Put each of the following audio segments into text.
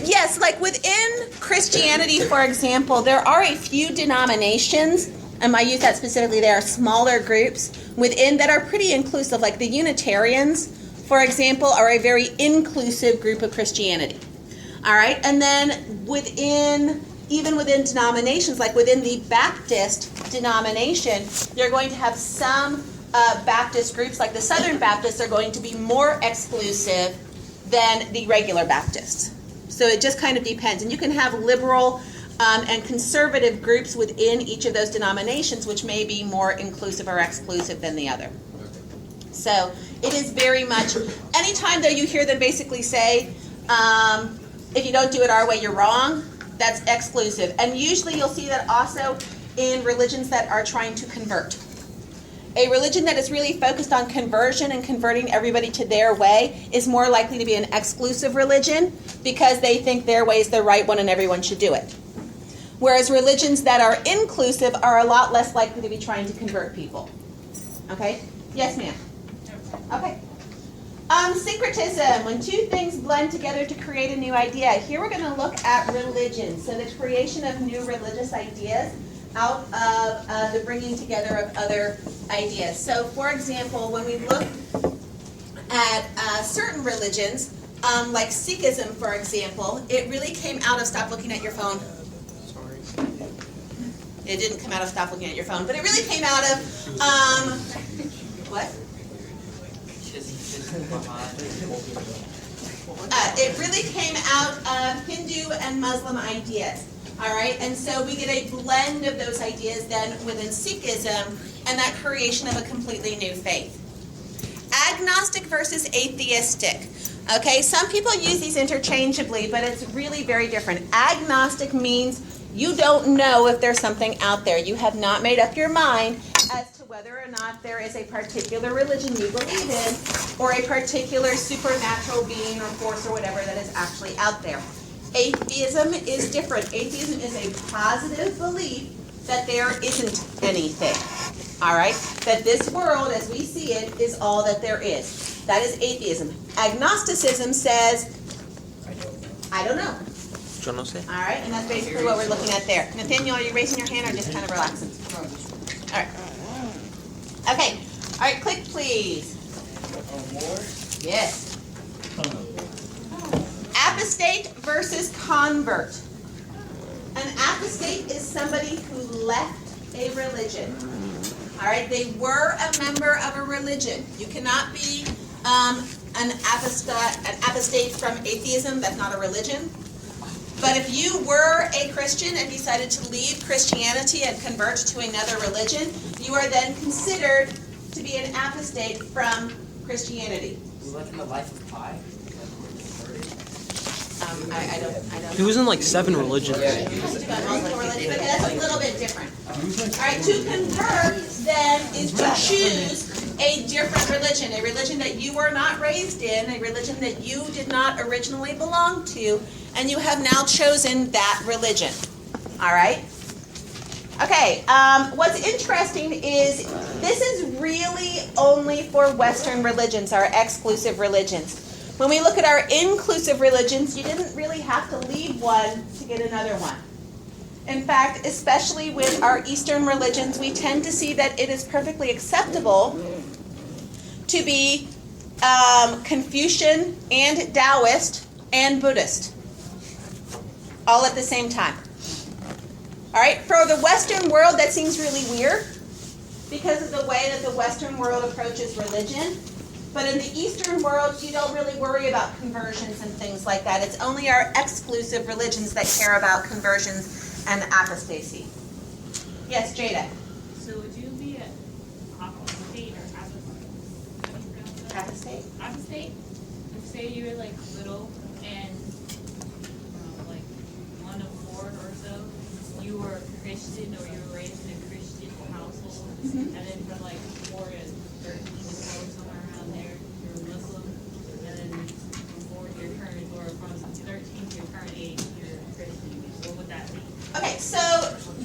Yes, like within Christianity, for example, there are a few denominations, and I use that specifically, there are smaller groups within that are pretty inclusive, like the Unitarians, for example, are a very inclusive group of Christianity. All right, and then even within denominations, like within the Baptist denomination, you're going to have some Baptist groups, like the Southern Baptists, are going to be more exclusive than the regular Baptists. So it just kind of depends. And you can have liberal and conservative groups within each of those denominations, which may be more inclusive or exclusive than the other. So it is very much, anytime though you hear them basically say, if you don't do it our way, you're wrong, that's exclusive. And usually you'll see that also in religions that are trying to convert. A religion that is really focused on conversion and converting everybody to their way is more likely to be an exclusive religion because they think their way is the right one and everyone should do it. Whereas religions that are inclusive are a lot less likely to be trying to convert people. Okay? Yes, ma'am? Okay. Syncretism, when two things blend together to create a new idea. Here we're going to look at religion. So the creation of new religious ideas out of the bringing together of other ideas. So, for example, when we look at certain religions, like Sikhism, for example, it really came out of, stop looking at your phone. Sorry. It didn't come out of stop looking at your phone, but it really came out of, what? It really came out of Hindu and Muslim ideas. All right, and so we get a blend of those ideas then within Sikhism and that creation of a completely new faith. Agnostic versus atheistic. Okay, some people use these interchangeably, but it's really very different. Agnostic means you don't know if there's something out there. You have not made up your mind as to whether or not there is a particular religion you believe in or a particular supernatural being or force or whatever that is actually out there. Atheism is different. Atheism is a positive belief that there isn't anything. All right? That this world, as we see it, is all that there is. That is atheism. Agnosticism says, I don't know. Yo no sé. All right? And that's basically what we're looking at there. Nathaniel, are you raising your hand or just kind of relaxing? All right. Okay. All right, click, please. Yes. Apostate versus convert. An apostate is somebody who left a religion. All right, they were a member of a religion. You cannot be an apostate from atheism. That's not a religion. But if you were a Christian and decided to leave Christianity and convert to another religion, you are then considered to be an apostate from Christianity. Like in the Life of Pi? I don't. He was in like 7 religions. Multiple religions, but that's a little bit different. All right, to convert then is to choose a different religion, a religion that you were not raised in, a religion that you did not originally belong to, and you have now chosen that religion. All right? Okay, what's interesting is this is really only for Western religions, our exclusive religions. When we look at our inclusive religions, you didn't really have to leave one to get another one. In fact, especially with our Eastern religions, we tend to see that it is perfectly acceptable to be Confucian and Taoist and Buddhist all at the same time. All right, for the Western world, that seems really weird because of the way that the Western world approaches religion. But in the Eastern world, you don't really worry about conversions and things like that. It's only our exclusive religions that care about conversions and apostasy. Yes, Jada. So would you be an apostate or apostate? Apostate? Apostate? If say you were like little and like 1 of 4 or so, you were Christian or you were raised in a Christian household, and then from like 4 to 13 or somewhere around there, you're Muslim, and then from 4 to your current, or from 13 to your current age, you're Christian. What would that be? Okay, so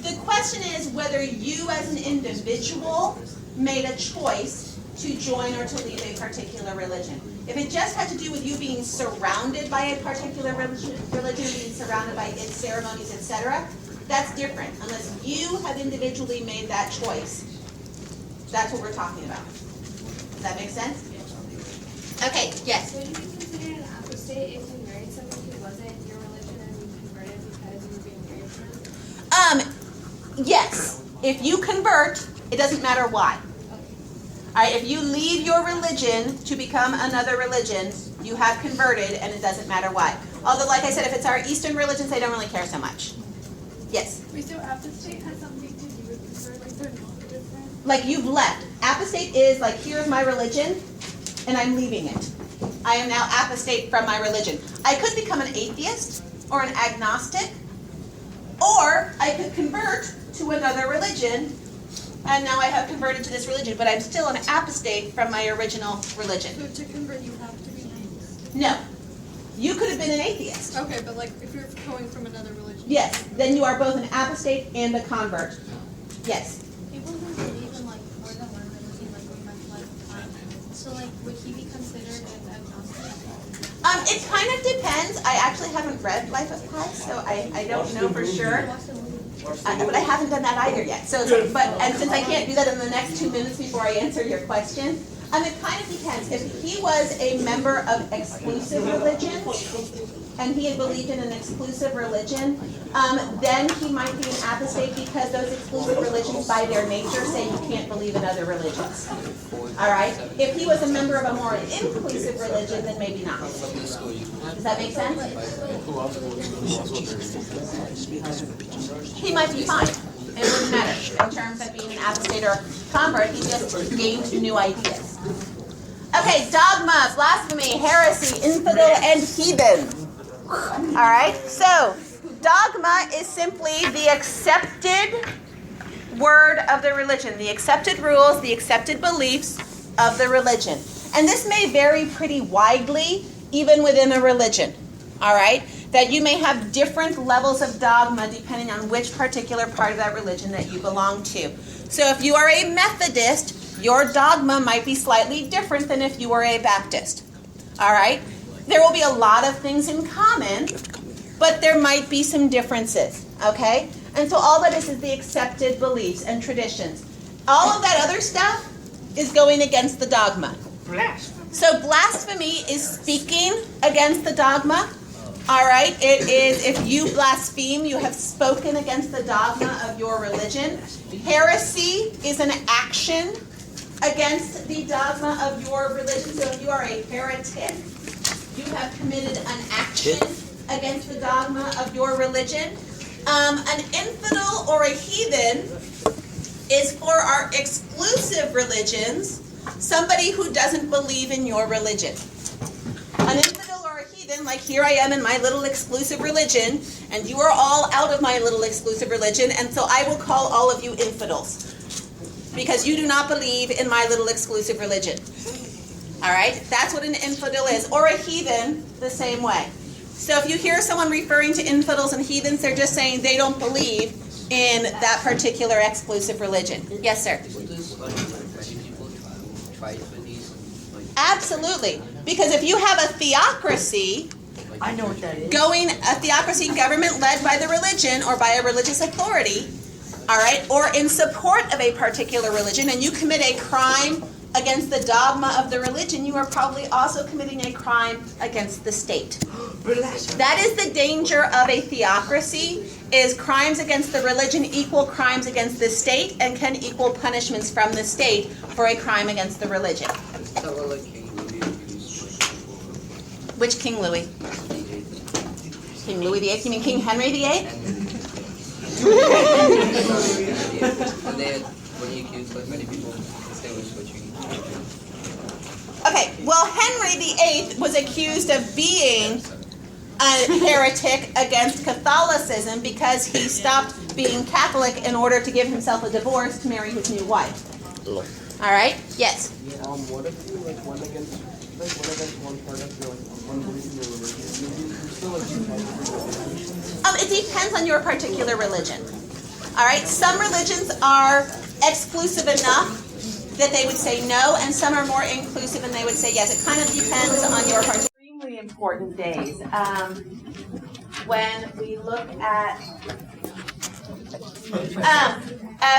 the question is whether you as an individual made a choice to join or to leave a particular religion. If it just had to do with you being surrounded by a particular religion, being surrounded by its ceremonies, etc., that's different, unless you have individually made that choice. That's what we're talking about. Does that make sense? Okay, yes? Would you be considered an apostate if you married someone who wasn't your religion and you converted because you were being married to them? Yes. If you convert, it doesn't matter why. All right, if you leave your religion to become another religion, you have converted, and it doesn't matter why. Although, like I said, if it's our Eastern religions, they don't really care so much. Yes? Wait, so apostate has something to do with convert, like they're not different? Like you've left. Apostate is like, here's my religion, and I'm leaving it. I am now apostate from my religion. I could become an atheist or an agnostic, or I could convert to another religion, and now I have converted to this religion, but I'm still an apostate from my original religion. So to convert, you have to be an atheist? No. You could have been an atheist. Okay, but like if you're going from another religion? Yes. Then you are both an apostate and a convert. Yes. People who believe in like more than one religion, like we mentioned last time, so like would he be considered an agnostic? It kind of depends. I actually haven't read Life of Pi, so I don't know for sure. But I haven't done that either yet. So, and since I can't do that in the next 2 minutes before I answer your question, it kind of depends. If he was a member of exclusive religion, and he had believed in an exclusive religion, then he might be an apostate because those exclusive religions by their nature say you can't believe in other religions. All right? If he was a member of a more inclusive religion, then maybe not. Does that make sense? He might be fine. It wouldn't matter in terms of being an apostate or convert. He just gained new ideas. Okay, dogma, blasphemy, heresy, infidel, and heathen. All right, so dogma is simply the accepted word of the religion, the accepted rules, the accepted beliefs of the religion. And this may vary pretty widely, even within a religion. All right, that you may have different levels of dogma depending on which particular part of that religion that you belong to. So if you are a Methodist, your dogma might be slightly different than if you were a Baptist. All right? There will be a lot of things in common, but there might be some differences, okay? And so all that is the accepted beliefs and traditions. All of that other stuff is going against the dogma. So blasphemy is speaking against the dogma. All right? It is, if you blaspheme, you have spoken against the dogma of your religion. Heresy is an action against the dogma of your religion. So if you are a heretic, you have committed an action against the dogma of your religion. An infidel or a heathen is for our exclusive religions, somebody who doesn't believe in your religion. An infidel or a heathen, like here I am in my little exclusive religion, and you are all out of my little exclusive religion, and so I will call all of you infidels, because you do not believe in my little exclusive religion. All right? That's what an infidel is. Or a heathen, the same way. So if you hear someone referring to infidels and heathens, they're just saying they don't believe in that particular exclusive religion. Yes, sir? Absolutely. Because if you have a theocracy, I know what that is. a theocracy government led by the religion or by a religious authority, all right, or in support of a particular religion, and you commit a crime against the dogma of the religion, you are probably also committing a crime against the state. That is the danger of a theocracy, is crimes against the religion equal crimes against the state and can equal punishments from the state for a crime against the religion. Which King Louis? King Louis VIII? You mean King Henry VIII? When he accused like many people, they were switching. Okay, well, Henry VIII was accused of being a heretic against Catholicism because he stopped being Catholic in order to give himself a divorce to marry his new wife. All right? Yes? What if you went against one part of your one belief in your religion? You still It depends on your particular religion. All right? Some religions are exclusive enough that they would say no, and some are more inclusive and they would say yes. It kind of depends on your part. Extremely important days. When we look at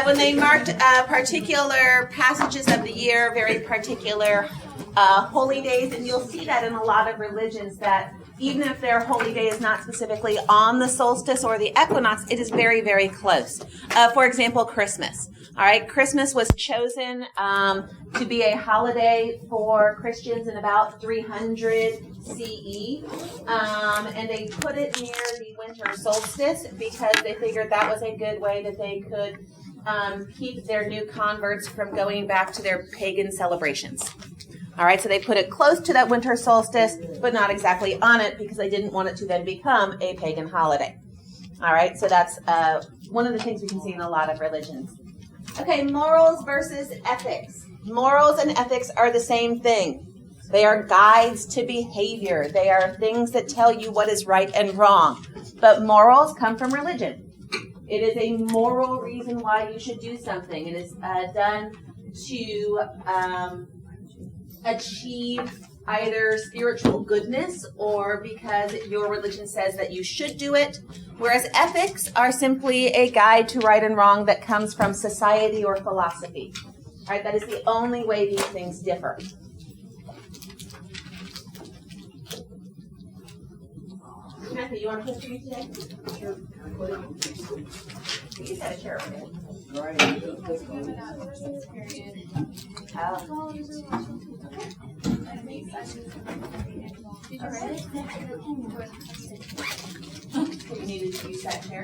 when they marked particular passages of the year, very particular holy days, and you'll see that in a lot of religions that even if their holy day is not specifically on the solstice or the equinox, it is very, very close. For example, Christmas. All right, Christmas was chosen to be a holiday for Christians in about 300 CE, and they put it near the winter solstice because they figured that was a good way that they could keep their new converts from going back to their pagan celebrations. All right, so they put it close to that winter solstice, but not exactly on it because they didn't want it to then become a pagan holiday. All right, so that's one of the things we can see in a lot of religions. Okay, morals versus ethics. Morals and ethics are the same thing. They are guides to behavior. They are things that tell you what is right and wrong. But morals come from religion. It is a moral reason why you should do something. It is done to achieve either spiritual goodness or because your religion says that you should do it, whereas ethics are simply a guide to right and wrong that comes from society or philosophy. All right, that is the only way these things differ. Matthew, you want to push for me today? Sure. You said a chair over there. Right. You needed to use that chair.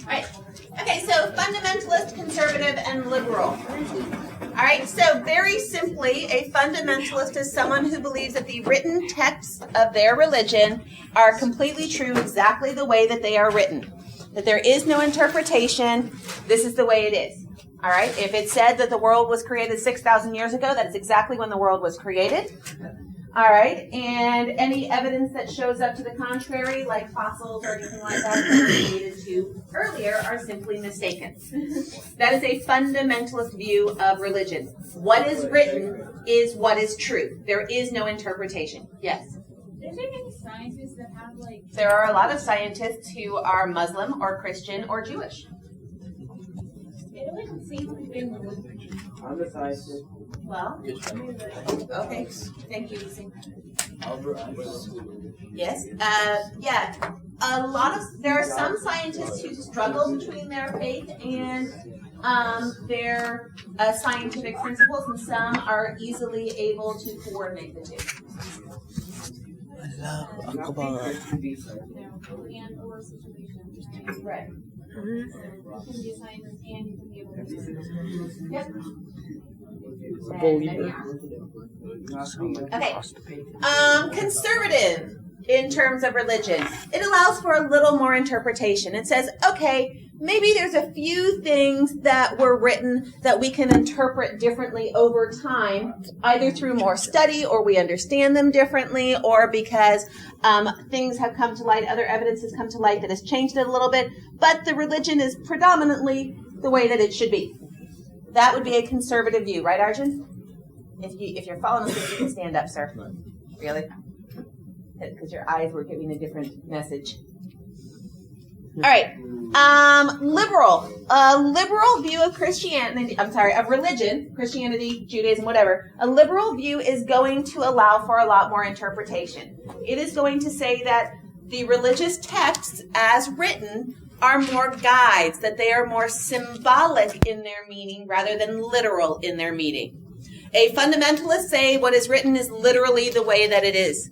All right. Okay, so fundamentalist, conservative, and liberal. All right, so very simply, a fundamentalist is someone who believes that the written texts of their religion are completely true exactly the way that they are written. That there is no interpretation. This is the way it is. All right, if it said that the world was created 6,000 years ago, that is exactly when the world was created. All right, and any evidence that shows up to the contrary, like fossils or anything like that we related to earlier, are simply mistaken. That is a fundamentalist view of religion. What is written is what is true. There is no interpretation. Yes? Is there any scientists that have like... There are a lot of scientists who are Muslim or Christian or Jewish. It doesn't seem like they were... I'm a scientist. Well, okay. Thank you, Lucy. Yes. Yeah. There are some scientists who struggle between their faith and their scientific principles, and some are easily able to coordinate the two. I love Uncle Bob. And or situation. Right. You can be a scientist and you can be able to. Yep. Okay. Okay. Conservative in terms of religion. It allows for a little more interpretation. It says, okay, maybe there's a few things that were written that we can interpret differently over time, either through more study or we understand them differently, or because things have come to light, other evidence has come to light that has changed it a little bit, but the religion is predominantly the way that it should be. That would be a conservative view, right, Arjun? If you're following us, you can stand up, sir. Really? Because your eyes were giving a different message. All right. Liberal. A liberal view of Christianity, of religion, Christianity, Judaism, whatever. A liberal view is going to allow for a lot more interpretation. It is going to say that the religious texts as written are more guides, that they are more symbolic in their meaning rather than literal in their meaning. A fundamentalist say what is written is literally the way that it is.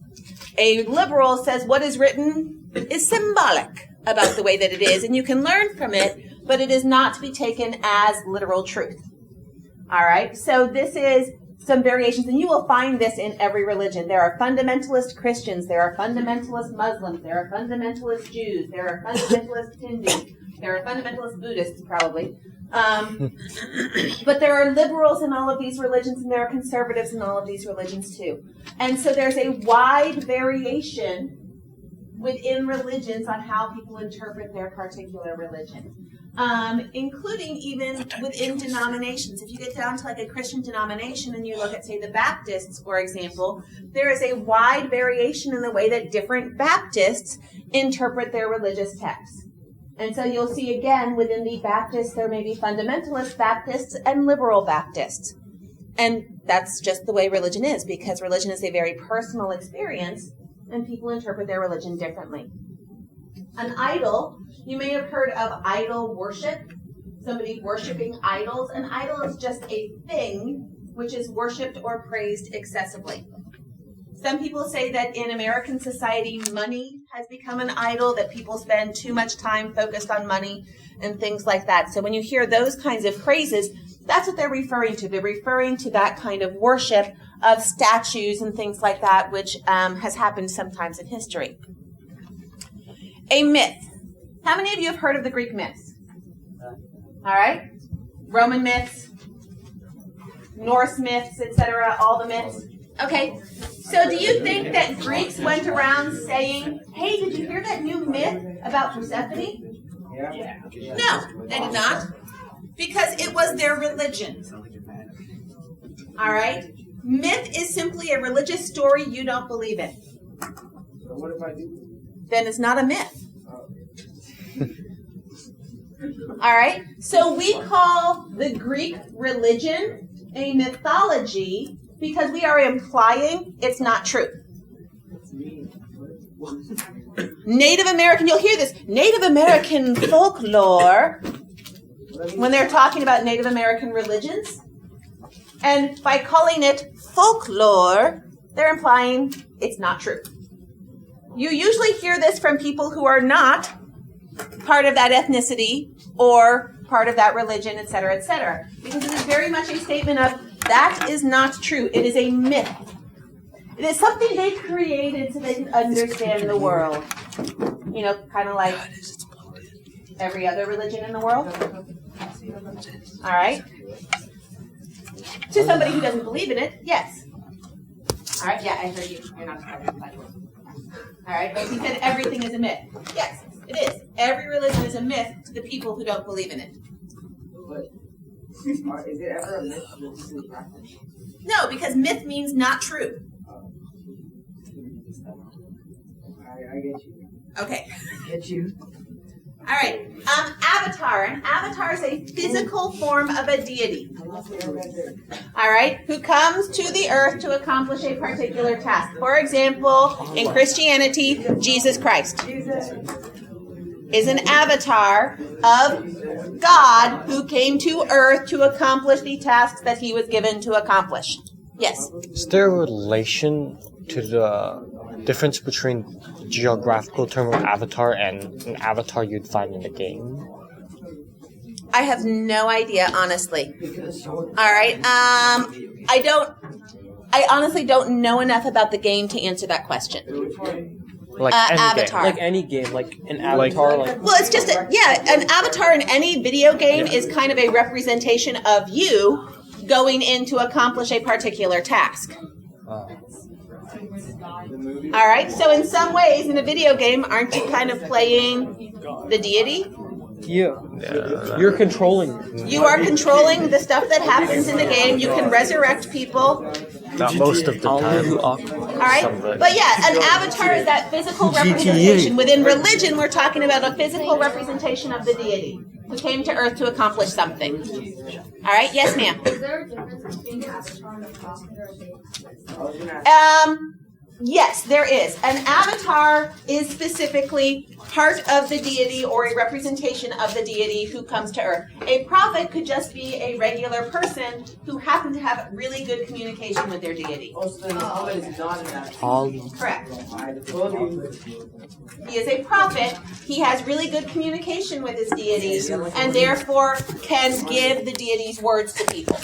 A liberal says what is written is symbolic about the way that it is, and you can learn from it, but it is not to be taken as literal truth. All right, so this is some variations, and you will find this in every religion. There are fundamentalist Christians, there are fundamentalist Muslims, there are fundamentalist Jews, there are fundamentalist Hindus, there are fundamentalist Buddhists, probably. But there are liberals in all of these religions, and there are conservatives in all of these religions too. And so there's a wide variation within religions on how people interpret their particular religion. including even within denominations. If you get down to like a Christian denomination and you look at, say, the Baptists, for example, there is a wide variation in the way that different Baptists interpret their religious texts. And so you'll see again within the Baptists, there may be fundamentalist Baptists and liberal Baptists. And that's just the way religion is, because religion is a very personal experience and people interpret their religion differently. An idol, you may have heard of idol worship, somebody worshiping idols. An idol is just a thing which is worshipped or praised excessively. Some people say that in American society, money has become an idol, that people spend too much time focused on money and things like that. So when you hear those kinds of phrases, that's what they're referring to. They're referring to that kind of worship of statues and things like that, which has happened sometimes in history. A myth. How many of you have heard of the Greek myths? All right. Roman myths, Norse myths, etc., all the myths. Okay. So do you think that Greeks went around saying, hey, did you hear that new myth about Persephone? Yeah. No, they did not. Because it was their religion. All right? Myth is simply a religious story you don't believe in. So what if I do? Then it's not a myth. All right? So we call the Greek religion a mythology because we are implying it's not true. Native American, you'll hear this, Native American folklore, when they're talking about Native American religions. And by calling it folklore, they're implying it's not true. You usually hear this from people who are not part of that ethnicity or part of that religion, etc., because it is very much a statement of that is not true. It is a myth. It is something they created so they could understand the world. You know, kind of like every other religion in the world. All right? To somebody who doesn't believe in it, yes. All right, yeah, I heard you. You're not part of the Bible. All right, but he said everything is a myth. Yes, it is. Every religion is a myth to the people who don't believe in it. But is it ever a myth religiously practiced? No, because myth means not true. I get you. Okay. Get you. All right. Avatar. An avatar is a physical form of a deity. All right. Who comes to the earth to accomplish a particular task. For example, in Christianity, Jesus Christ is an avatar of God who came to earth to accomplish the tasks that he was given to accomplish. Yes. Is there a relation to the difference between the geographical term of avatar and an avatar you'd find in the game? I have no idea, honestly. All right. I honestly don't know enough about the game to answer that question. Like any Avatar. game. Like any game, like an avatar, like Well, it's just an avatar in any video game is kind of a representation of you going in to accomplish a particular task. All right. So in some ways, in a video game, aren't you kind of playing the deity? you're controlling. You are controlling the stuff that happens in the game. You can resurrect people. Not most of the time. All right. But yeah, an avatar is that physical representation. Within religion, we're talking about a physical representation of the deity who came to earth to accomplish something. All right. Yes, ma'am. Is there a difference between an avatar and a prophet or a deity? Yes, there is. An avatar is specifically part of the deity or a representation of the deity who comes to earth. A prophet could just be a regular person who happened to have really good communication with their deity. Also, Muhammad is not an avatar. Correct. I told you. He is a prophet. He has really good communication with his deity and therefore can give the deity's words to people.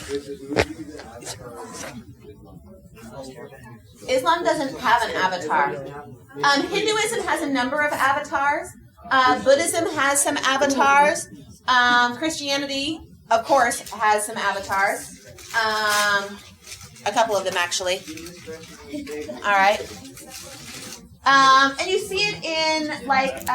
Islam doesn't have an avatar. Hinduism has a number of avatars. Buddhism has some avatars. Christianity, of course, has some avatars. A couple of them, actually. All right. And you see it in, like,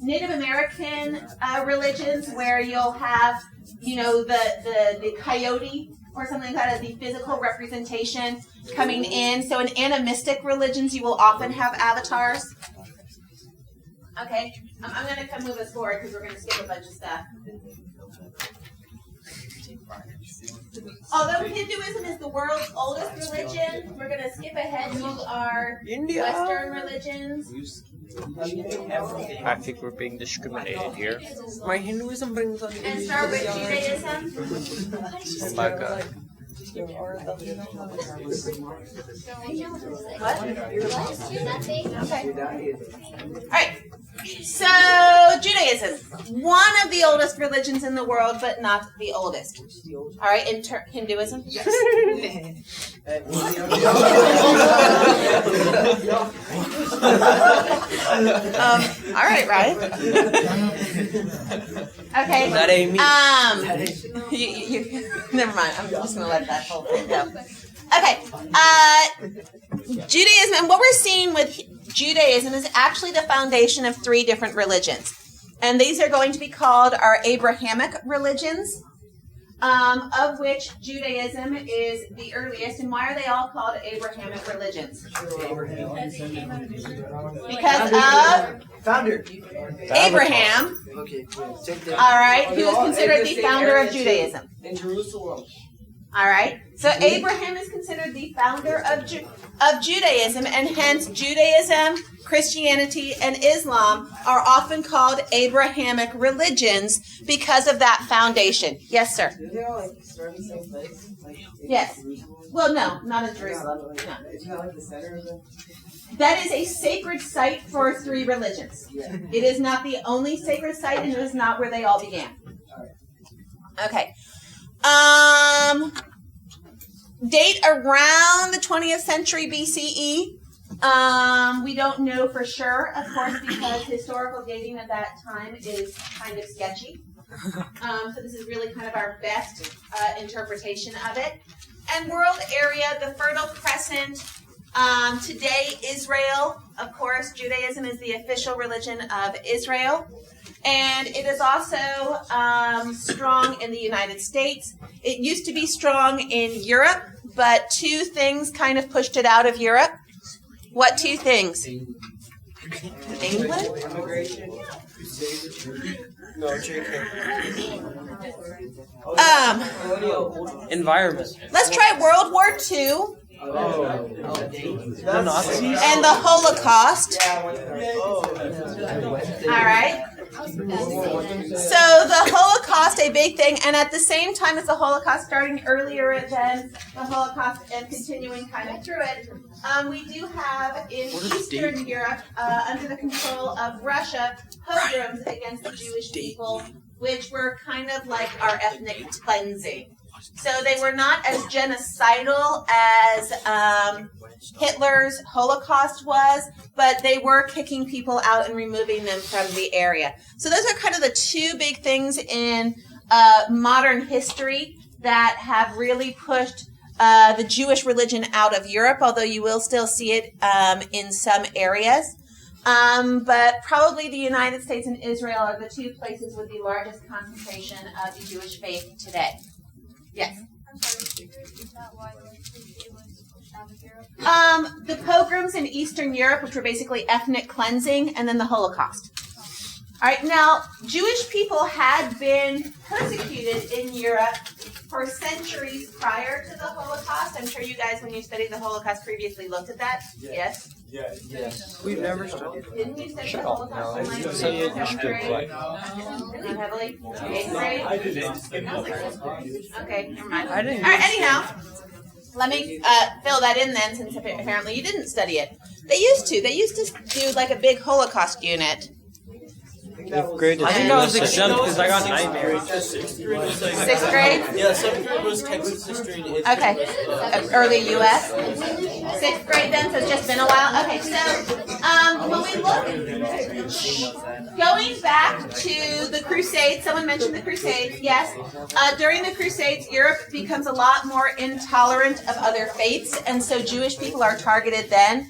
Native American religions where you'll have, the coyote or something like that as the physical representation coming in. So in animistic religions, you will often have avatars. Okay, I'm going to move us forward because we're going to skip a bunch of stuff. Although Hinduism is the world's oldest religion, we're going to skip ahead to our Western religions. I think we're being discriminated here. My Hinduism brings on And start with Judaism. Oh my god. Alright, so Judaism, one of the oldest religions in the world, but not the oldest. Alright, Hinduism? Yes. Alright, Ryan. Okay. That ain't me. Never mind, I'm just going to let that whole thing go. Okay, Judaism, and what we're seeing with Judaism is actually the foundation of 3 different religions. And these are going to be called our Abrahamic religions, of which Judaism is the earliest. And why are they all called Abrahamic religions? Because of Founder. Abraham, Okay. all right, who is considered the founder of Judaism. In Jerusalem. All right, so Abraham is considered the founder of Judaism, and hence Judaism, Christianity, and Islam are often called Abrahamic religions because of that foundation. Yes, sir. Do they all start in the same place? Yes. Well, no, not in Jerusalem. No. It's not like the center of the. That is a sacred site for 3 religions. Yeah. It is not the only sacred site, and it is not where they all began. Okay. Date around the 20th century BCE. We don't know for sure, of course, because historical dating at that time is kind of sketchy. So this is really kind of our best interpretation of it. And world area, the Fertile Crescent. Today, Israel, of course, Judaism is the official religion of Israel. And it is also strong in the United States. It used to be strong in Europe, but 2 things kind of pushed it out of Europe. What 2 things? England? Immigration. No, JK. Environment. Let's try World War II The Nazis. and the Holocaust. All right. So the Holocaust, a big thing, and at the same time as the Holocaust, starting earlier than the Holocaust and continuing kind of through it, we do have in Eastern Europe, under the control of Russia, pogroms against the Jewish people, which were kind of like our ethnic cleansing. So they were not as genocidal as Hitler's Holocaust was, but they were kicking people out and removing them from the area. So those are kind of the 2 big things in modern history that have really pushed the Jewish religion out of Europe, although you will still see it in some areas. But probably the United States and Israel are the 2 places with the largest concentration of the Jewish faith today. Yes. I'm sorry, is that why it was pushed out of Europe? The pogroms in Eastern Europe, which were basically ethnic cleansing, and then the Holocaust. All right, now, Jewish people had been persecuted in Europe for centuries prior to the Holocaust. I'm sure you guys, when you studied the Holocaust previously, looked at that. Yes? Yes. We've never studied. Didn't you study the Holocaust in like So you 7th grade? Really heavily? 8th grade? Okay, never mind. I didn't. All right, anyhow, let me fill that in then, since apparently you didn't study it. They used to do like a big Holocaust unit. 5th grade. I think I was exempt because I got nightmares. 6th grade? Yeah, 7th grade was Texas history and Okay. Early U.S.? 6th grade then, so it's just been a while. Okay, so when we look, going back to the Crusades, someone mentioned the Crusades, yes. During the Crusades, Europe becomes a lot more intolerant of other faiths, and so Jewish people are targeted then.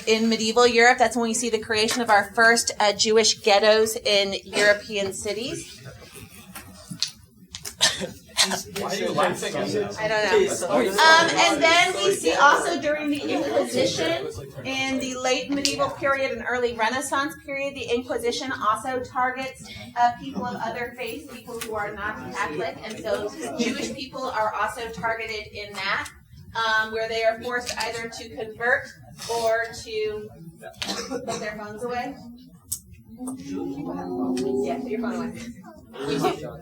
In medieval Europe, that's when we see the creation of our first Jewish ghettos in European cities. Why are you laughing at that? I don't know. And then we see also during the Inquisition, in the late medieval period and early Renaissance period, the Inquisition also targets people of other faiths, people who are not Catholic, and so Jewish people are also targeted in that, where they are forced either to convert or to put their phones away. Yeah, put your phone away. You too.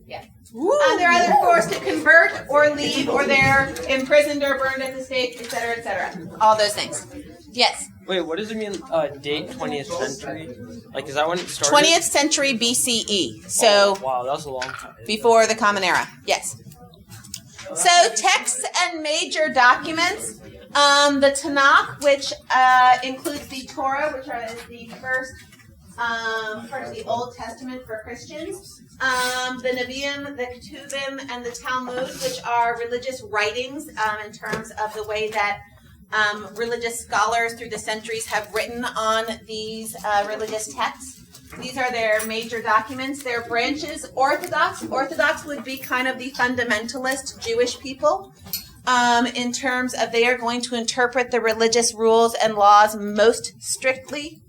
Yeah. They're either forced to convert or leave, or they're imprisoned or burned at the stake, etc., etc. All those things. Yes. Wait, what does it mean, date 20th century? Like, is that when it started? 20th century BCE. So, wow, that was a long time. Before the Common Era. Yes. So, texts and major documents. The Tanakh, which includes the Torah, which is the first part of the Old Testament for Christians. The Nevi'im, the Ketuvim, and the Talmud, which are religious writings in terms of the way that religious scholars through the centuries have written on these religious texts. These are their major documents. Their branches, Orthodox. Orthodox would be kind of the fundamentalist Jewish people in terms of they are going to interpret the religious rules and laws most strictly.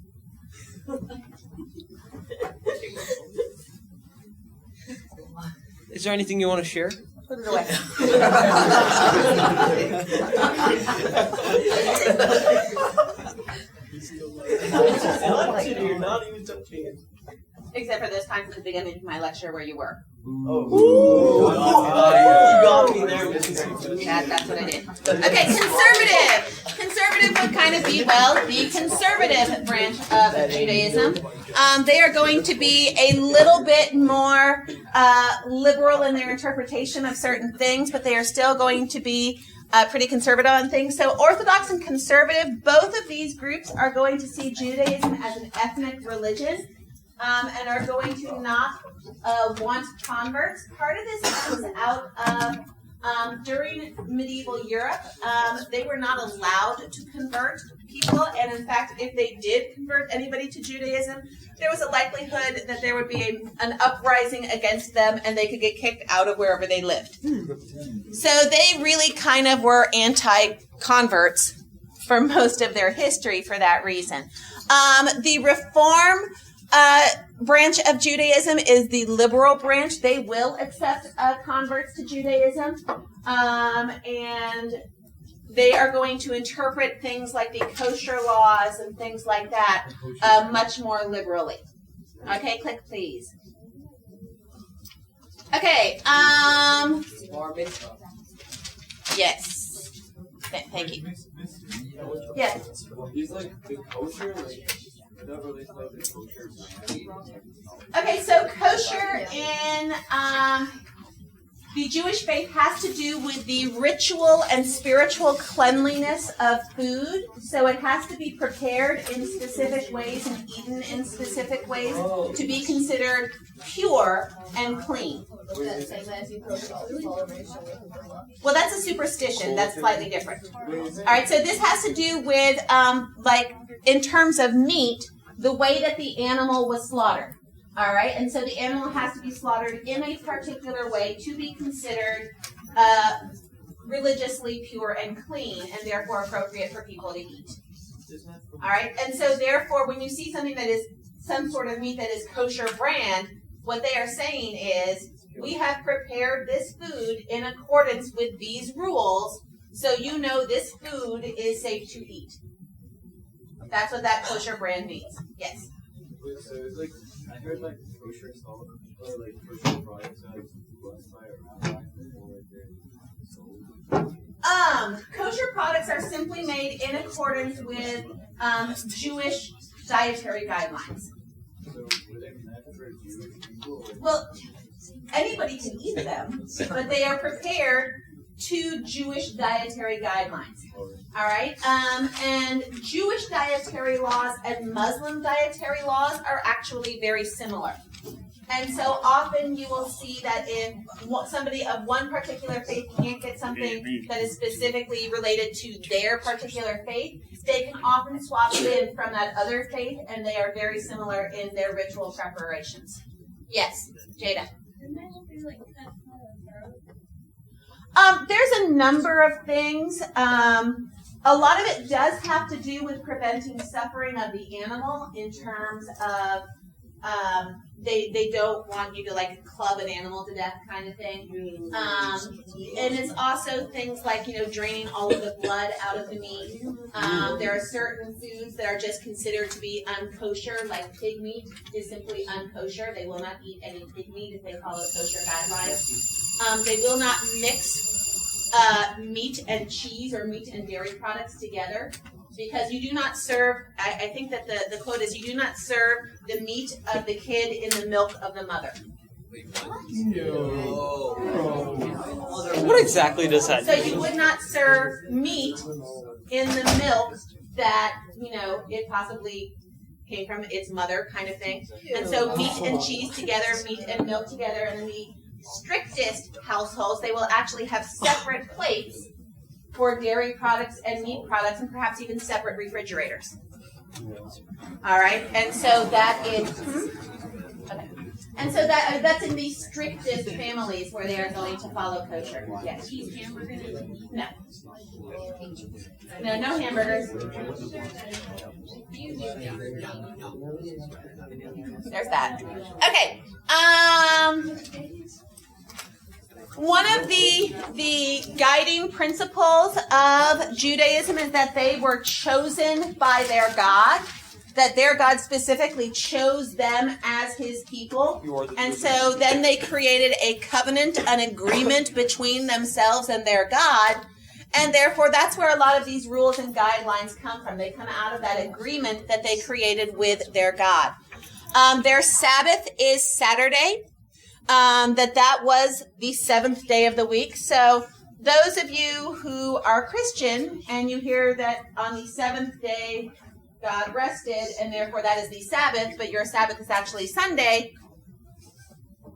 Is there anything you want to share? Put it away. You're not even touching it. Except for those times at the beginning of my lecture where you were. You got me there. That's what I did. Okay, conservative. Conservative would kind of be, well, the conservative branch of Judaism. They are going to be a little bit more liberal in their interpretation of certain things, but they are still going to be pretty conservative on things. So Orthodox and conservative, both of these groups are going to see Judaism as an ethnic religion. And are going to not want converts. Part of this comes out of during medieval Europe, they were not allowed to convert people, and in fact, if they did convert anybody to Judaism, there was a likelihood that there would be an uprising against them, and they could get kicked out of wherever they lived. So they really kind of were anti-converts for most of their history for that reason. The Reform branch of Judaism is the liberal branch. They will accept converts to Judaism, and they are going to interpret things like the kosher laws and things like that much more liberally. Okay, click please. Okay, yes. Thank you. Yes. He's like the kosher, like. Okay, so kosher in the Jewish faith has to do with the ritual and spiritual cleanliness of food. So it has to be prepared in specific ways and eaten in specific ways to be considered pure and clean. Well, that's a superstition. That's slightly different. All right, so this has to do with, like, in terms of meat, the way that the animal was slaughtered. All right, and so the animal has to be slaughtered in a particular way to be considered religiously pure and clean, and therefore appropriate for people to eat. All right, and so therefore, when you see something that is some sort of meat that is kosher brand, what they are saying is, we have prepared this food in accordance with these rules, so you know this food is safe to eat. That's what that kosher brand means. Yes. So it's like I heard like kosher salt or like kosher products are blessed by a rabbi before they're sold. Kosher products are simply made in accordance with Jewish dietary guidelines. So would they be meant for Jewish people? Well, anybody can eat them, but they are prepared to Jewish dietary guidelines. All right, and Jewish dietary laws and Muslim dietary laws are actually very similar. And so often you will see that if somebody of one particular faith can't get something that is specifically related to their particular faith, they can often swap it in from that other faith, and they are very similar in their ritual preparations. Yes, Jada. There's a number of things. A lot of it does have to do with preventing suffering of the animal in terms of they don't want you to like club an animal to death kind of thing. And it's also things like, draining all of the blood out of the meat. There are certain foods that are just considered to be unkosher, like pig meat is simply unkosher. They will not eat any pig meat if they follow kosher guidelines. They will not mix meat and cheese or meat and dairy products together, because you do not serve, I think that the quote is, you do not serve the meat of the kid in the milk of the mother. What exactly does that So mean? you would not serve meat in the milk that, it possibly came from its mother kind of thing. And so meat and cheese together, meat and milk together, and in the strictest households, they will actually have separate plates for dairy products and meat products, and perhaps even separate refrigerators. All right, and so that is, okay. And so that's in the strictest families where they are going to follow kosher. Yes. Cheese hamburgers? No. No hamburgers. There's that. Okay. One of the guiding principles of Judaism is that they were chosen by their God, that their God specifically chose them as his people. And so then they created a covenant, an agreement between themselves and their God. And therefore, that's where a lot of these rules and guidelines come from. They come out of that agreement that they created with their God. Their Sabbath is Saturday. That was the seventh day of the week. So those of you who are Christian and you hear that on the seventh day God rested and therefore that is the Sabbath, but your Sabbath is actually Sunday,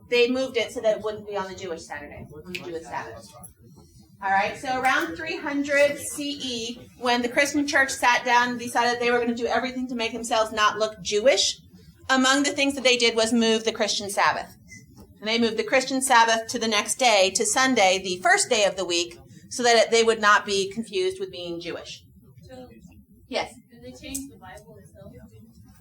they moved it so that it wouldn't be on the Jewish Saturday, the Jewish Sabbath. All right, so around 300 CE, when the Christian church sat down and decided they were going to do everything to make themselves not look Jewish, among the things that they did was move the Christian Sabbath. And they moved the Christian Sabbath to the next day, to Sunday, the first day of the week, so that they would not be confused with being Jewish. So, Yes? did they change the Bible itself?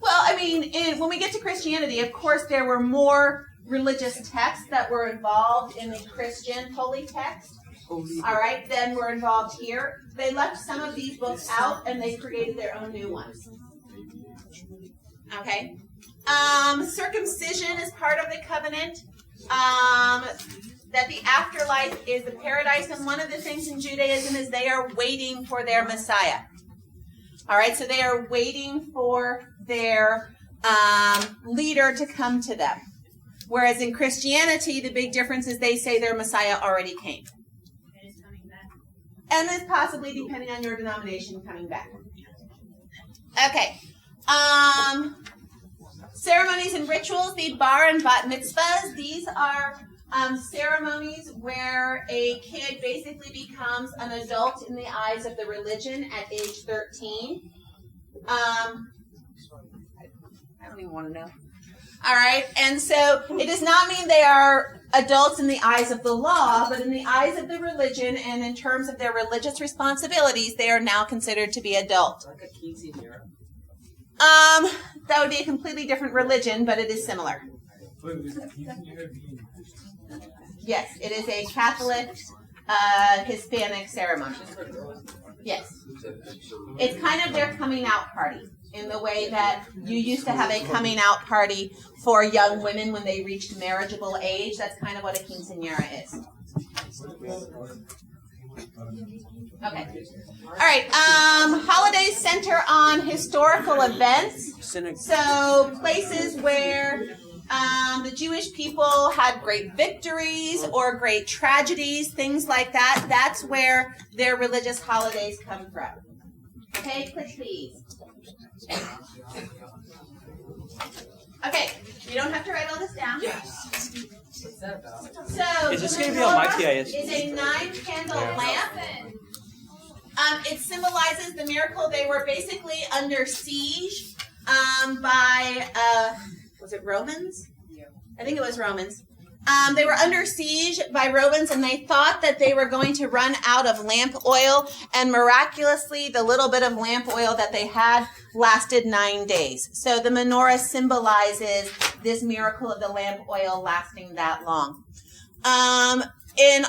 Well, I mean, when we get to Christianity, of course, there were more religious texts that were involved in the Christian holy text, all right, than were involved here. They left some of these books out, and they created their own new ones. Okay? Circumcision is part of the covenant. That the afterlife is the paradise, and one of the things in Judaism is they are waiting for their Messiah. All right, so they are waiting for their leader to come to them. Whereas in Christianity, the big difference is they say their Messiah already came. And it's coming back. And then possibly, depending on your denomination, coming back. Okay. Ceremonies and rituals, the bar and bat mitzvahs, these are ceremonies where a kid basically becomes an adult in the eyes of the religion at age 13. I don't even want to know. All right, and so it does not mean they are adults in the eyes of the law, but in the eyes of the religion and in terms of their religious responsibilities, they are now considered to be adult. Like a quinceañera. That would be a completely different religion, but it is similar. Yes, it is a Catholic, Hispanic ceremony. Yes. It's kind of their coming out party in the way that you used to have a coming out party for young women when they reached marriageable age. That's kind of what a quinceañera is. Okay. All right. Holidays center on historical events. So places where The Jewish people had great victories or great tragedies, things like that. That's where their religious holidays come from. Okay, click please. Okay, you don't have to write all this down. Yes. So, Is this the going to be on my menorah PIS? is a 9-candle lamp. It symbolizes the miracle. They were basically under siege by, was it Romans? I think it was Romans. They were under siege by Romans, and they thought that they were going to run out of lamp oil, and miraculously, the little bit of lamp oil that they had lasted 9 days. So the menorah symbolizes this miracle of the lamp oil lasting that long. In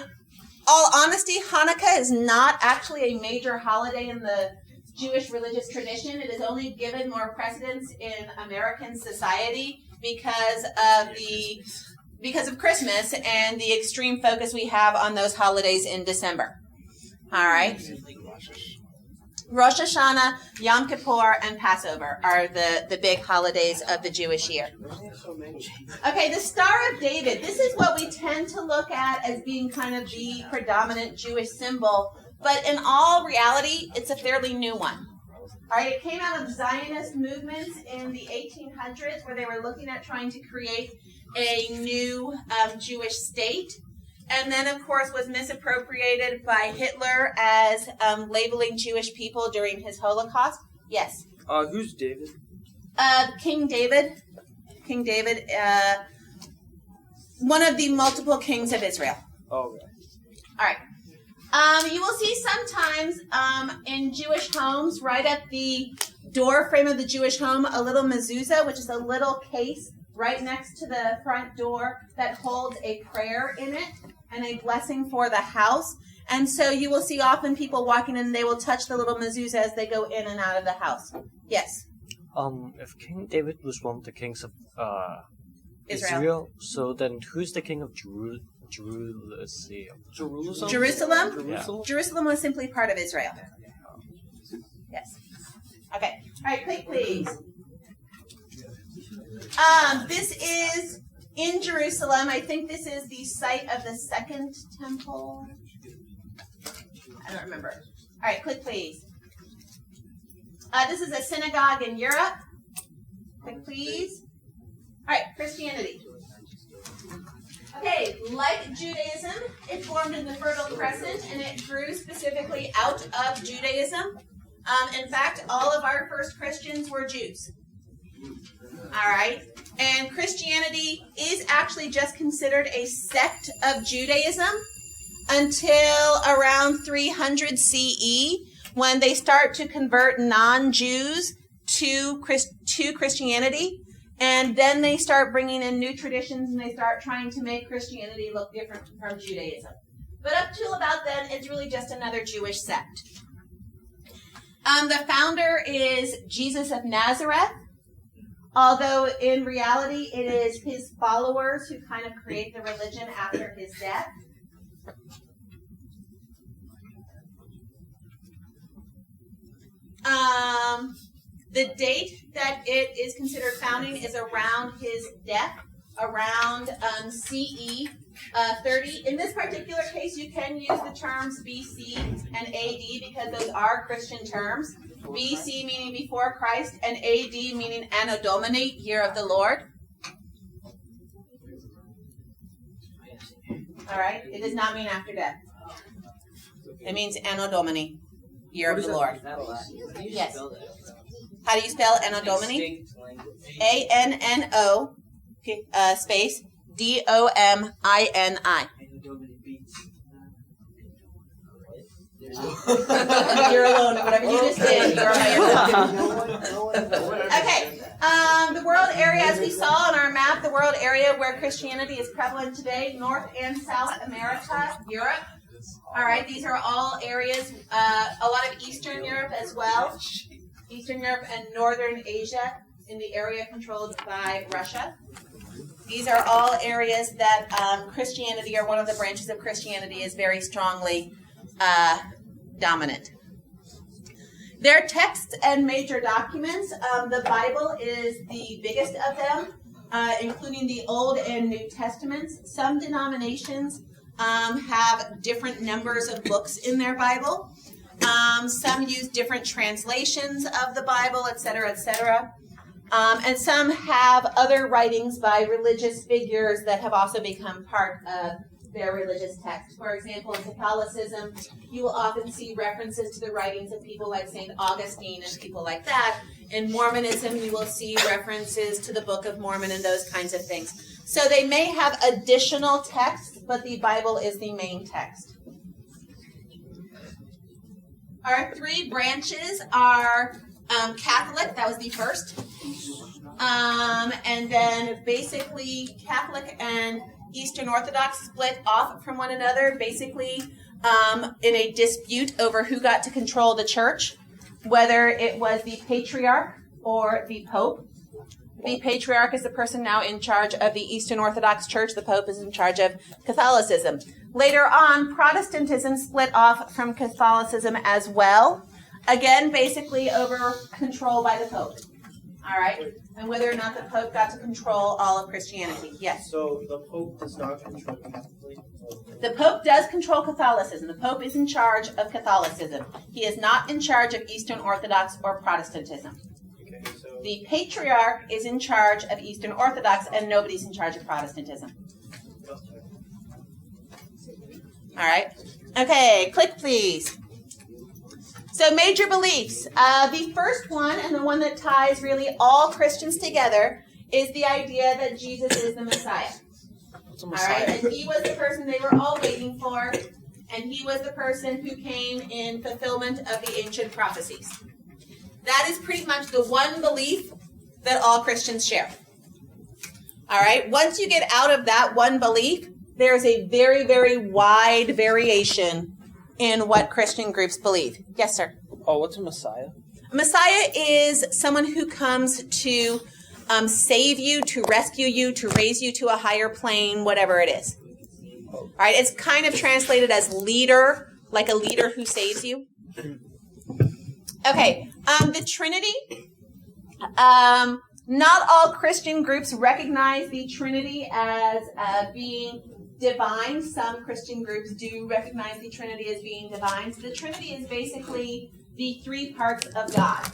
all honesty, Hanukkah is not actually a major holiday in the Jewish religious tradition. It is only given more precedence in American society because of Christmas and the extreme focus we have on those holidays in December. All right. Rosh Hashanah, Yom Kippur, and Passover are the big holidays of the Jewish year. Okay, the Star of David. This is what we tend to look at as being kind of the predominant Jewish symbol, but in all reality, it's a fairly new one. All right, it came out of Zionist movements in the 1800s where they were looking at trying to create a new Jewish state. And then, of course, was misappropriated by Hitler as labeling Jewish people during his Holocaust. Yes. Who's David? King David. King David, one of the multiple kings of Israel. Oh, right. All right. You will see sometimes in Jewish homes, right at the door frame of the Jewish home, a little mezuzah, which is a little case right next to the front door that holds a prayer in it and a blessing for the house. And so you will see often people walking in and they will touch the little mezuzah as they go in and out of the house. Yes? If King David was one of the kings of Israel. so then who's the king of Jerusalem? Jerusalem? Yeah. Jerusalem was simply part of Israel. Yes. Okay. All right, click please. This is in Jerusalem. I think this is the site of the second temple. I don't remember. All right, click please. This is a synagogue in Europe. Click please. All right, Christianity. Okay, like Judaism, it formed in the Fertile Crescent, and it grew specifically out of Judaism. In fact, all of our first Christians were Jews. All right, and Christianity is actually just considered a sect of Judaism until around 300 CE, when they start to convert non-Jews to Christianity. And then they start bringing in new traditions, and they start trying to make Christianity look different from Judaism. But up till about then, it's really just another Jewish sect. The founder is Jesus of Nazareth, although in reality it is his followers who kind of create the religion after his death. The date that it is considered founding is around his death, around CE 30. In this particular case, you can use the terms BC and AD because those are Christian terms. BC meaning before Christ, and AD meaning Anno Domini, year of the Lord. All right, it does not mean after death. It means Anno Domini, year of the Lord. Yes. How do you spell Anno Domini? ANNO space DOMINI. You're alone. Whatever you just did, you're by yourself. Okay. The world area, as we saw on our map, the world area where Christianity is prevalent today, North and South America, Europe. All right, these are all areas, a lot of Eastern Europe as well. Eastern Europe and Northern Asia in the area controlled by Russia. These are all areas that Christianity, or one of the branches of Christianity, is very strongly dominant. Their texts and major documents, the Bible is the biggest of them. including the Old and New Testaments. Some denominations have different numbers of books in their Bible. Some use different translations of the Bible, etc., etc. And some have other writings by religious figures that have also become part of their religious text. For example, in Catholicism, you will often see references to the writings of people like St. Augustine and people like that. In Mormonism, you will see references to the Book of Mormon and those kinds of things. So they may have additional text, but the Bible is the main text. Our three branches are Catholic, that was the first. And then basically Catholic and Eastern Orthodox split off from one another, basically in a dispute over who got to control the church, whether it was the patriarch or the pope. The patriarch is the person now in charge of the Eastern Orthodox Church. The pope is in charge of Catholicism. Later on, Protestantism split off from Catholicism as well, again, basically over control by the pope. All right? And whether or not the Pope got to control all of Christianity. Yes? So the Pope does not control Catholic? The Pope does control Catholicism. The Pope is in charge of Catholicism. He is not in charge of Eastern Orthodox or Protestantism. Okay, so The Patriarch is in charge of Eastern Orthodox, and nobody's in charge of Protestantism. All right? Okay, click please. So major beliefs. The first one, and the one that ties really all Christians together, is the idea that Jesus is the Messiah. All right, and he was the person they were all waiting for, and he was the person who came in fulfillment of the ancient prophecies. That is pretty much the one belief that all Christians share. All right, once you get out of that one belief, there's a very, very wide variation in what Christian groups believe. Yes, sir? Oh, what's a Messiah? A Messiah is someone who comes to save you, to rescue you, to raise you to a higher plane, whatever it is. All right, it's kind of translated as leader, like a leader who saves you. Okay, the Trinity. Not all Christian groups recognize the Trinity as being divine. Some Christian groups do recognize the Trinity as being divine. So the Trinity is basically the three parts of God.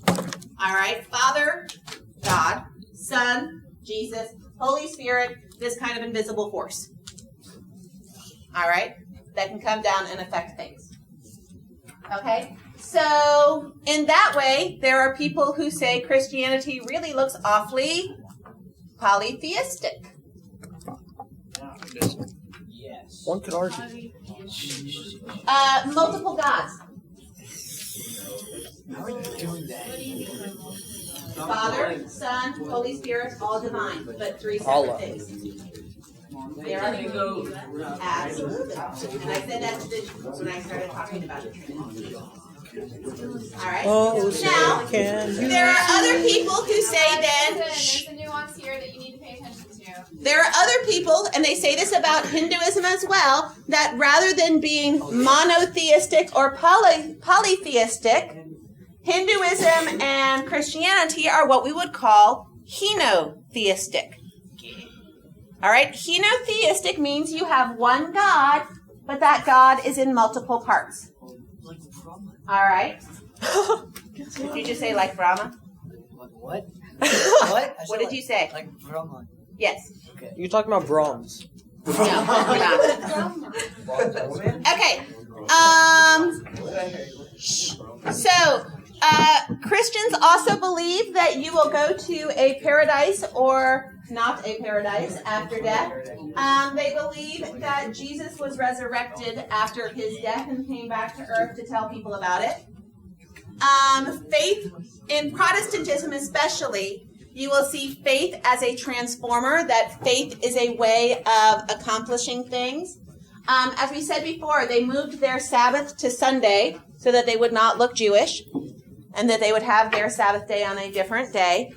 All right, Father, God, Son, Jesus, Holy Spirit, this kind of invisible force. All right, that can come down and affect things. Okay, so in that way, there are people who say Christianity really looks awfully polytheistic. Yes. One could argue. Multiple gods. how are you doing that? Father, Son, Holy Spirit, all divine, but three separate Allah. things. There are absolutely. And I said that when I started talking about the Trinity. All right. Now, there are other people who say then. There's a nuance here that you need to pay attention to. There are other people, and they say this about Hinduism as well, that rather than being monotheistic or polytheistic, Hinduism and Christianity are what we would call henotheistic. All right? Henotheistic means you have one God, but that God is in multiple parts. All right? Did you just say like Brahma? What? What? What did you say? Like Brahma. Yes. You're talking about Brahms. No, we're not. Okay. So, Christians also believe that you will go to a paradise or not a paradise after death. They believe that Jesus was resurrected after his death and came back to earth to tell people about it. Faith, in Protestantism especially, you will see faith as a transformer, that faith is a way of accomplishing things. As we said before, they moved their Sabbath to Sunday so that they would not look Jewish and that they would have their Sabbath day on a different day.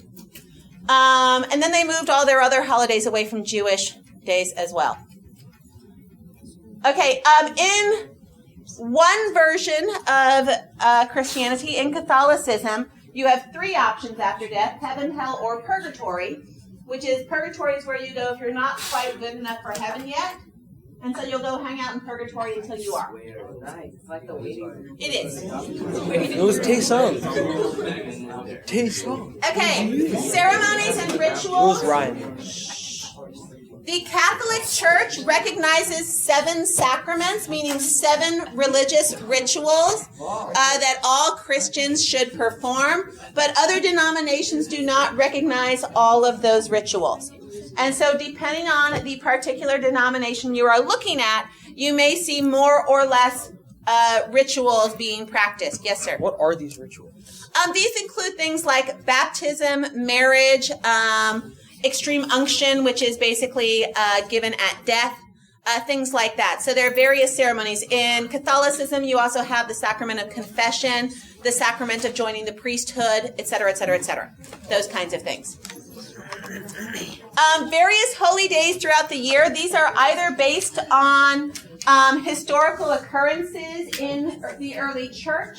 And then they moved all their other holidays away from Jewish days as well. Okay, in one version of Christianity, in Catholicism, you have three options after death: heaven, hell, or purgatory. which is purgatory is where you go if you're not quite good enough for heaven yet. And so you'll go hang out in purgatory until you are. Nice. It's like the waiting room. It is. It was Tae-sung. Tae-sung. Okay, ceremonies and It was rituals. Ryan. The Catholic Church recognizes 7 sacraments, meaning 7 religious rituals that all Christians should perform, but other denominations do not recognize all of those rituals. And so depending on the particular denomination you are looking at, you may see more or less rituals being practiced. Yes, sir? What are these rituals? These include things like baptism, marriage, extreme unction, which is basically given at death, things like that. So there are various ceremonies. In Catholicism, you also have the sacrament of confession, the sacrament of joining the priesthood, etc., etc., etc. Those kinds of things. Various holy days throughout the year. These are either based on historical occurrences in the early church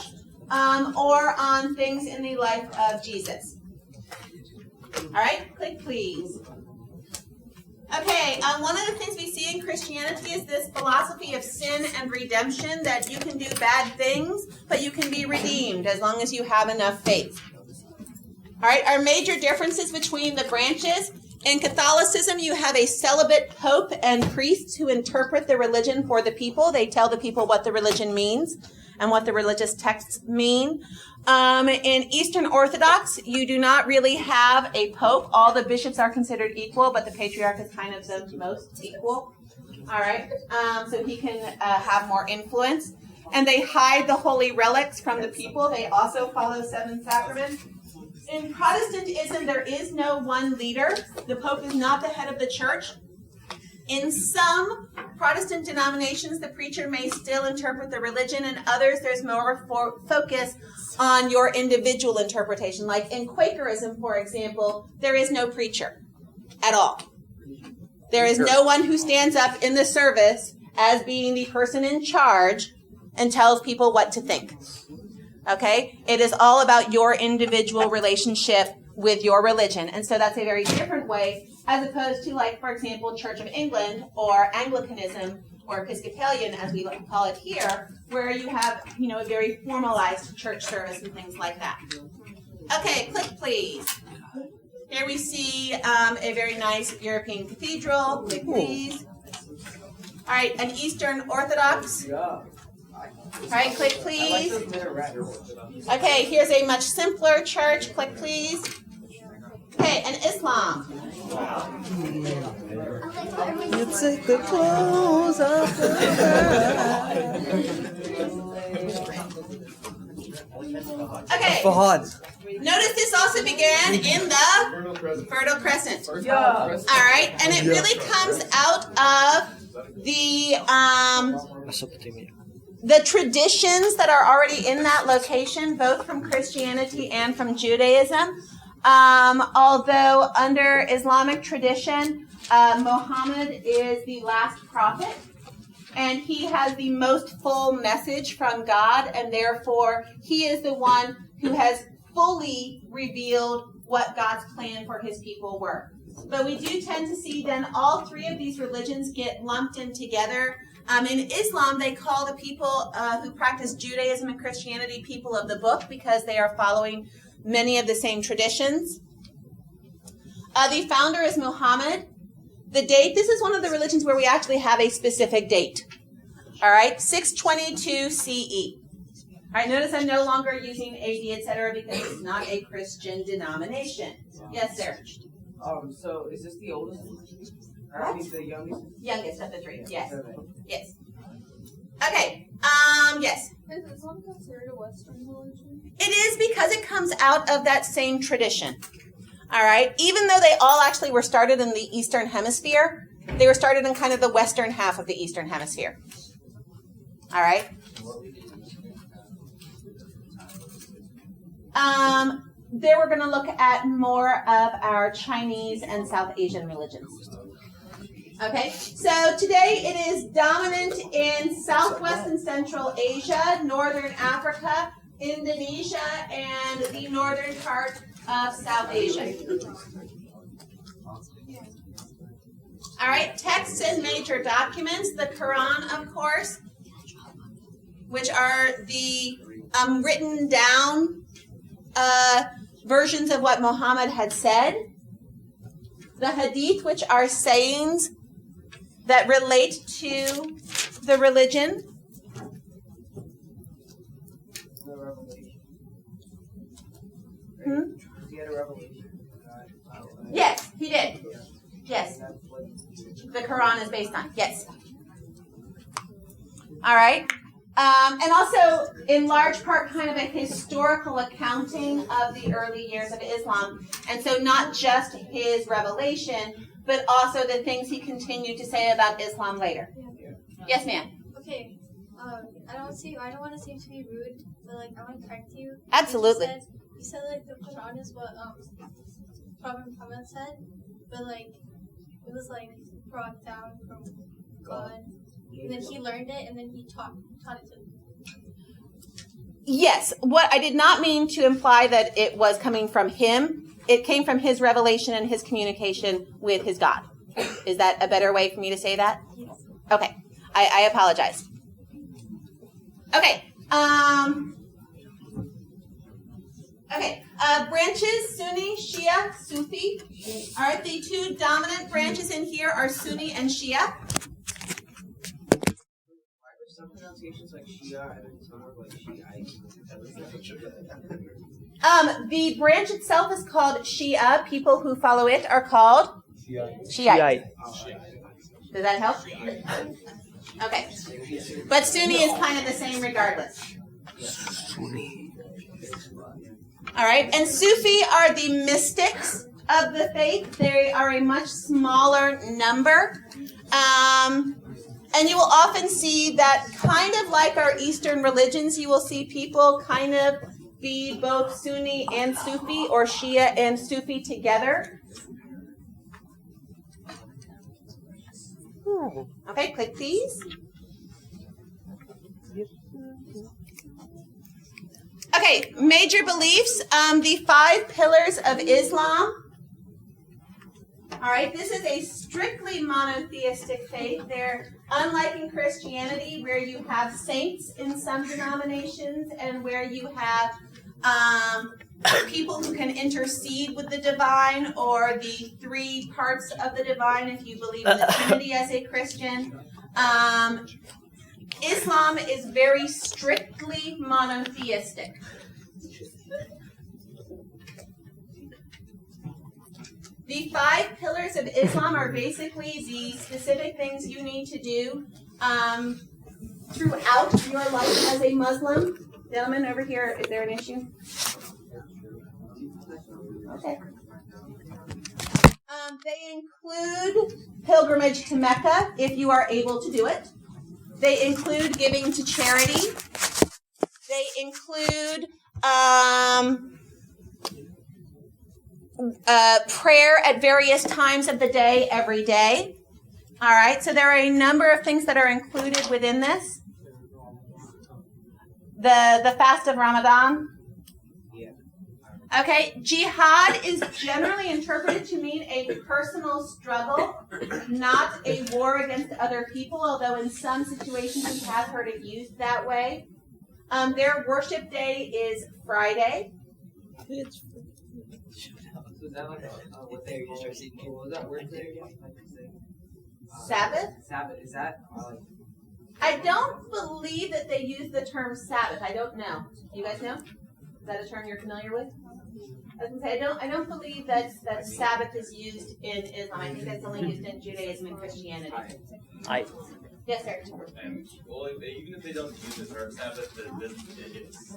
or on things in the life of Jesus. All right, click please. Okay, one of the things we see in Christianity is this philosophy of sin and redemption, that you can do bad things, but you can be redeemed as long as you have enough faith. All right, our major differences between the branches. In Catholicism, you have a celibate pope and priests who interpret the religion for the people. They tell the people what the religion means and what the religious texts mean. In Eastern Orthodox, you do not really have a pope. All the bishops are considered equal, but the patriarch is kind of the most equal. All right, so he can have more influence. And they hide the holy relics from the people. They also follow 7 sacraments. In Protestantism, there is no one leader. The Pope is not the head of the church. In some Protestant denominations, the preacher may still interpret the religion. In others, there's more focus on your individual interpretation. Like in Quakerism, for example, there is no preacher at all. There is no one who stands up in the service as being the person in charge and tells people what to think. Okay? It is all about your individual relationship with your religion. And so that's a very different way as opposed to, like, for example, Church of England or Anglicanism or Episcopalian, as we call it here, where you have, a very formalized church service and things like that. Okay, click please. Here we see a very nice European cathedral. Click please. All right, an Eastern Orthodox. All right, click please. Okay, here's a much simpler church. Click please. Okay, and Islam. You take the clothes off Okay. Fahad. Notice this also began in the Fertile Crescent. All right, and it really comes out of the traditions that are already in that location, both from Christianity and from Judaism. Although under Islamic tradition, Muhammad is the last prophet, and he has the most full message from God, and therefore he is the one who has fully revealed what God's plan for his people were. But we do tend to see then all 3 of these religions get lumped in together. In Islam, they call the people who practice Judaism and Christianity people of the book because they are following many of the same traditions. The founder is Muhammad. The date, this is one of the religions where we actually have a specific date. All right, 622 CE. All right, notice I'm no longer using AD, etc., because it's not a Christian denomination. Yes, sir. So is this the oldest? What? I mean, the youngest? Youngest of the 3. Yes. Yes. Okay. Yes. Is Islam considered a Western religion? It is because it comes out of that same tradition. All right. Even though they all actually were started in the Eastern Hemisphere, they were started in kind of the Western half of the Eastern Hemisphere. All right. There we're going to look at more of our Chinese and South Asian religions. Okay, so today it is dominant in Southwest and Central Asia, Northern Africa, Indonesia, and the northern part of South Asia. All right, texts and major documents, the Quran, of course, which are the written down versions of what Muhammad had said. The Hadith, which are sayings that relate to the religion. The revelation. Hmm? He had a revelation. Yes, he did. Yes. The Quran is based on. Yes. All right. And also, in large part, kind of a historical accounting of the early years of Islam. And so not just his revelation, but also the things he continued to say about Islam later. Yes, ma'am. Okay. I don't want to seem to be rude, but like I want to correct you. Absolutely. You said like the Quran is what Prophet Muhammad said, but like it was like brought down from God, and then he learned it, and then he taught it to them. Yes. What I did not mean to imply that it was coming from him. It came from his revelation and his communication with his God. Is that a better way for me to say that? Yes. Okay. I apologize. Okay. Okay. Branches, Sunni, Shia, Sufi. All right. The two dominant branches in here are Sunni and Shia. Why were some pronunciations like Shia and then some were like Shiite? The branch itself is called Shia. People who follow it are called Shiite. Does that help? Okay. But Sunni is kind of the same regardless. All right. And Sufi are the mystics of the faith. They are a much smaller number. And you will often see that kind of like our Eastern religions, you will see people kind of be both Sunni and Sufi or Shia and Sufi together. Okay, click please. Okay, major beliefs, the 5 pillars of Islam. All right, this is a strictly monotheistic faith. They're unlike in Christianity, where you have saints in some denominations and where you have people who can intercede with the divine, or the 3 parts of the divine if you believe in the Trinity as a Christian. Islam is very strictly monotheistic. The 5 pillars of Islam are basically the specific things you need to do throughout your life as a Muslim. Gentlemen, over here, is there an issue? Okay. They include pilgrimage to Mecca, if you are able to do it. They include giving to charity. They include prayer at various times of the day, every day. All right, so there are a number of things that are included within this. The fast of Ramadan. Okay, jihad is generally interpreted to mean a personal struggle, not a war against other people, although in some situations we have heard it used that way. Their worship day is Friday. So is that like what they call, what was that word there? Sabbath? Sabbath, is that I don't believe that they use the term Sabbath. I don't know. You guys know? Is that a term you're familiar with? I was going to say, I don't believe that Sabbath is used in Islam. I think that's only used in Judaism and Christianity. Yes, sir. Well, even if they don't use the term Sabbath, it's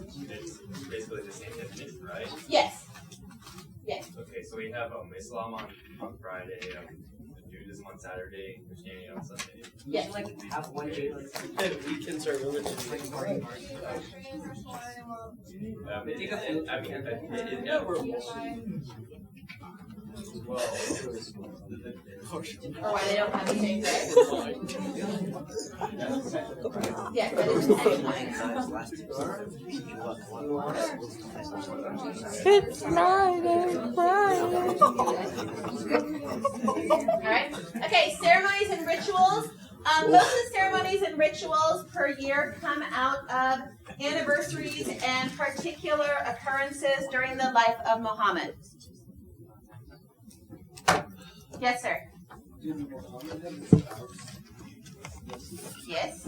basically the same definition, right? Yes. Yes. Okay, so we have Islam on Friday, Judaism on Saturday, Christianity on Sunday. Yes. like have one day Weekends are religion. Or why they don't have the same day? Yes, that is It's Friday. Alright. Okay, ceremonies and rituals. Most of the ceremonies and rituals per year come out of anniversaries and particular occurrences during the life of Muhammad. Yes, sir. Yes.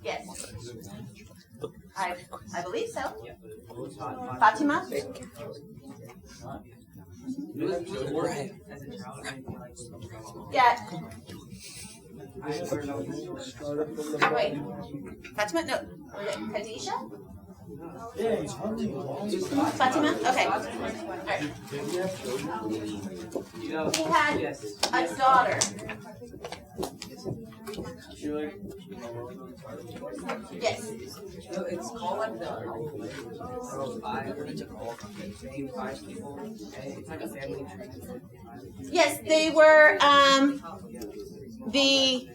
Yes. I believe so. Fatima? Yeah. Wait. Fatima? No. Was it Khadijah? Fatima? Okay. All right. He had a daughter. Yes. So it's called like the five people. It's like a family tree. Yes, they were the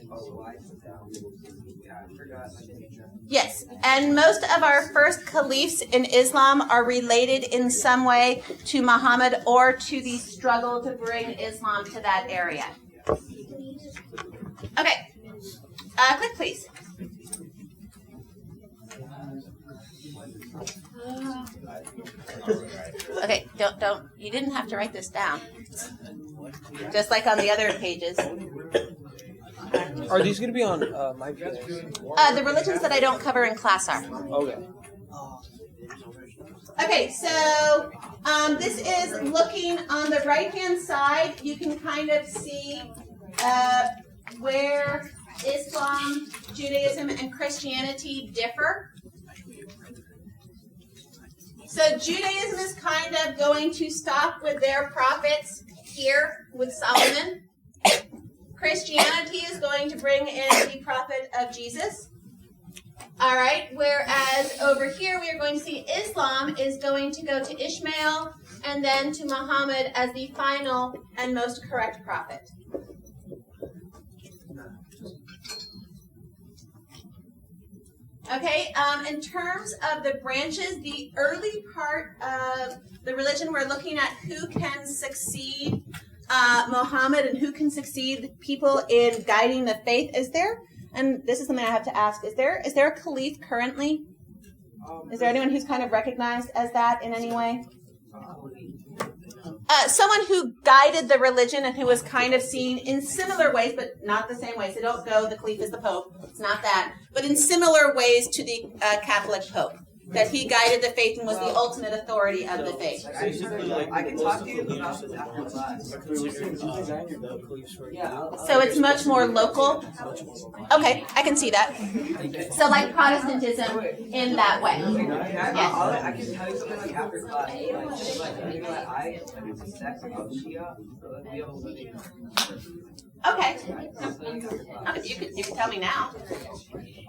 yes, and most of our first caliphs in Islam are related in some way to Muhammad or to the struggle to bring Islam to that area. Okay, click please. Okay, don't. You didn't have to write this down. Just like on the other pages. Are these going to be on my page? The religions that I don't cover in class are. Okay. Okay, so this is looking on the right-hand side. You can kind of see where Islam, Judaism, and Christianity differ. So Judaism is kind of going to stop with their prophets here with Solomon. Christianity is going to bring in the prophet of Jesus. All right, whereas over here we are going to see Islam is going to go to Ishmael and then to Muhammad as the final and most correct prophet. Okay, in terms of the branches, the early part of the religion, we're looking at who can succeed Muhammad and who can succeed people in guiding the faith. Is there, and this is something I have to ask, is there a caliph currently? Is there anyone who's kind of recognized as that in any way? Someone who guided the religion and who was kind of seen in similar ways, but not the same way. So don't go, the caliph is the pope. It's not that. But in similar ways to the Catholic pope. That he guided the faith and was the ultimate authority of the faith. I can talk to you about this after class. So it's much more local? Okay, I can see that. So like Protestantism in that way. Yes. I can tell you something like after class. I sex about Shia. Okay. You can tell me now.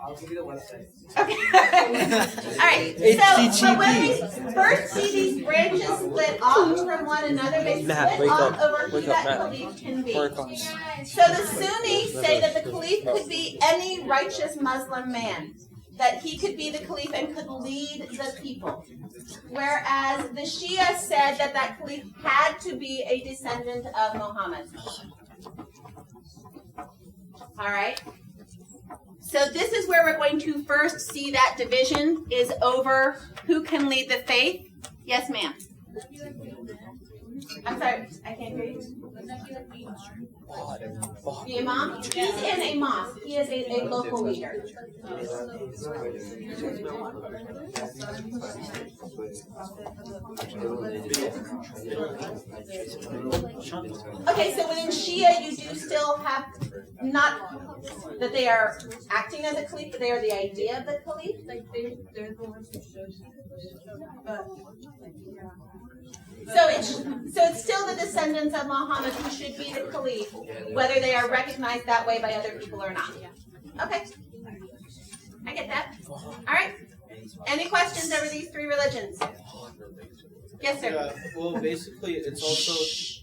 I'll give you the website. Okay. All right. So when we first see these branches split off from one another, they split off over who that caliph can be. So the Sunnis say that the caliph could be any righteous Muslim man. That he could be the caliph and could lead the people. Whereas the Shia said that that caliph had to be a descendant of Muhammad. All right. So this is where we're going to first see that division is over who can lead the faith. Yes, ma'am. I'm sorry, I can't hear you. The imam? He's in a mosque. He is a local leader. Okay, so within Shia, you do still have not that they are acting as a caliph, but they are the idea of the caliph. Like they're the ones who showed So it's still the descendants of Muhammad who should be the caliph, whether they are recognized that way by other people or not. Okay. I get that. All right. Any questions over these three religions? Yes, sir. Yeah, well, basically, it's also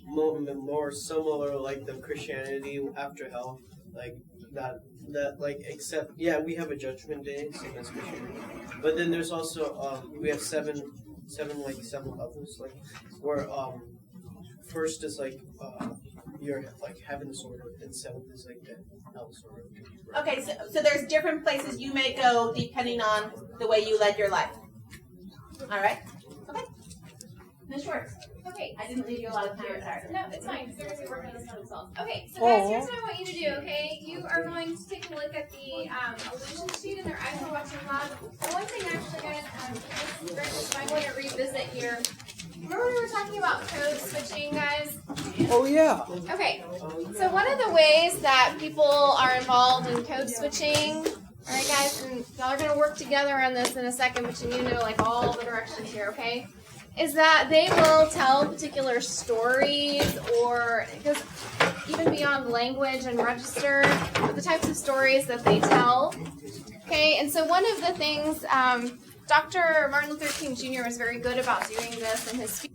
more similar like the Christianity after hell, like that like except we have a judgment day, same as Christianity, but then there's also we have seven levels, like where first is like your like heaven sort of, and seventh is like the hell sort of. Okay, so there's different places you may go depending on the way you led your life. All right. Okay. Ms. Schwartz. Okay. I didn't leave you a lot of time. Sorry. No, it's fine. They're going to be working on this one themselves. Okay, so guys, here's what I want you to do, okay? You are going to take a look at the illusion sheet in their iPhone watching lab. The one thing actually, guys, this is great, so I want to revisit here. Remember we were talking about code switching, guys? Oh yeah. Okay, so one of the ways that people are involved in code switching, all right, guys, and y'all are going to work together on this in a second, but you need to know like all the directions here, okay? Is that they will tell particular stories, or because even beyond language and register, the types of stories that they tell. Okay, and so one of the things Dr. Martin Luther King Jr. was very good about doing this in his speech.